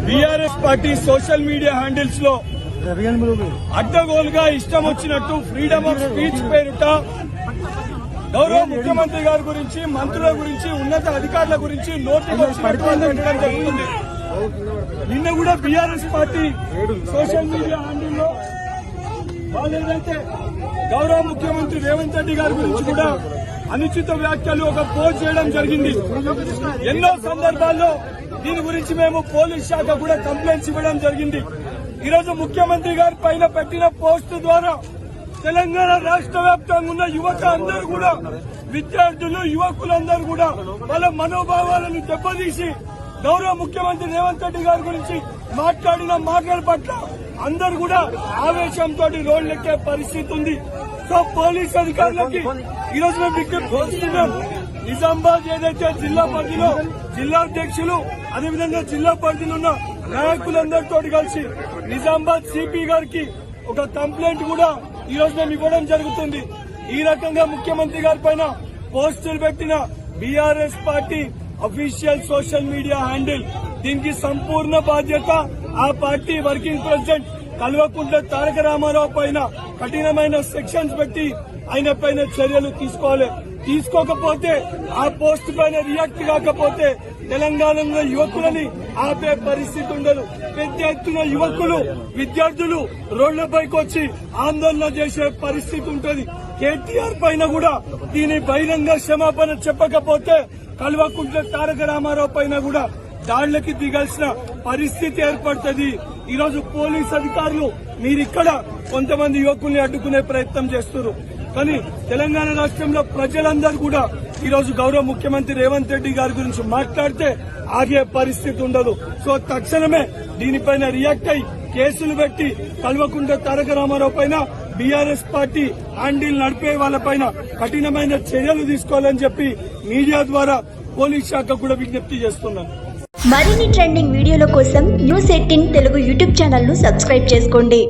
BRS party social media handles లో అడ్డగోలుగా ఇష్టం వచ్చినట్టు ఫ్రీడమ్ ఆఫ్ స్పీచ్ పేరుట గౌరవ ముఖ్యమంత్రి గారి గురించి, మంత్రుల గురించి, ఉన్నత అధికారుల గురించి నోటికి వచ్చినట్టు పెట్టడం జరుగుతుంది. నిన్న కూడా బీఆర్ఎస్ పార్టీ సోషల్ మీడియా హ్యాండిల్లో వాళ్ళు ఏదైతే గౌరవ ముఖ్యమంత్రి రేవంత్ రెడ్డి గారి గురించి కూడా అనుచిత వ్యాఖ్యలు ఒక పోస్ట్ చేయడం జరిగింది. ఎన్నో సందర్భాల్లో దీని గురించి మేము పోలీస్ శాఖ కూడా కంప్లైంట్స్ ఇవ్వడం జరిగింది. ఈరోజు ముఖ్యమంత్రి గారి పైన పెట్టిన పోస్టు ద్వారా తెలంగాణ రాష్ట్ర వ్యాప్తంగా ఉన్న యువత అందరూ కూడా, విద్యార్థులు, యువకులందరూ కూడా వాళ్ళ మనోభావాలను దెబ్బతీసి గౌరవ ముఖ్యమంత్రి రేవంత్ రెడ్డి గారి గురించి మాట్లాడిన మాటల పట్ల అందరూ కూడా ఆవేశంతో రోడ్లెక్కే పరిస్థితి ఉంది. సో పోలీస్ అధికారులకి ఈరోజు మేము విజ్ఞప్తి చేస్తున్నాం. నిజామాబాద్ ఏదైతే జిల్లా పరిధిలో జిల్లా అధ్యక్షులు, అదేవిధంగా జిల్లా పరిధిలో ఉన్న నాయకులందరితో కలిసి నిజామాబాద్ సిపి గారికి ఒక కంప్లైంట్ కూడా ఈరోజు మేము ఇవ్వడం జరుగుతుంది. ఈ రకంగా ముఖ్యమంత్రి గారి పైన పోస్టులు పెట్టిన BRS party official social media handle, దీనికి సంపూర్ణ బాధ్యత ఆ party working president Kalvakuntla Taraka Ramarao పైన కఠినమైన సెక్షన్స్ పెట్టి ఆయన పైన చర్యలు తీసుకోవాలి. తీసుకోకపోతే, ఆ పోస్ట్ పైన రియాక్ట్ కాకపోతే తెలంగాణలో యువకులని ఆపే పరిస్థితి ఉండదు. పెద్ద ఎత్తున యువకులు, విద్యార్థులు రోడ్లపైకి వచ్చి ఆందోళన చేసే పరిస్థితి ఉంటుంది. కేటీఆర్ పైన కూడా దీని బహిరంగ క్షమాపణ చెప్పకపోతే కల్వకుంట్ల తారక రామారావు పైన కూడా దాడులకి దిగాల్సిన పరిస్థితి ఏర్పడుతుంది. ఈరోజు పోలీస్ అధికారులు మీరిక్కడ కొంతమంది యువకుల్ని అడ్డుకునే ప్రయత్నం చేస్తున్నారు. కానీ తెలంగాణ రాష్ట్రంలో ప్రజలందరూ కూడా ఈరోజు గౌరవ ముఖ్యమంత్రి రేవంత్ రెడ్డి గారి గురించి మాట్లాడితే ఆగే పరిస్థితి ఉండదు. సో తక్షణమే దీనిపైన రియాక్ట్ అయి కేసులు పెట్టి కల్వకుంట్ల తారక రామారావు పైన, బీఆర్ఎస్ పార్టీ హ్యాండిల్ నడిపే వాళ్ళపైన కఠినమైన చర్యలు తీసుకోవాలని చెప్పి మీడియా ద్వారా పోలీస్ శాఖ కూడా విజ్ఞప్తి చేస్తున్నాను. మరిన్ని ట్రెండింగ్ వీడియోల కోసం న్యూస్ 18 తెలుగు యూట్యూబ్ ఛానల్ ను సబ్స్క్రైబ్ చేసుకోండి.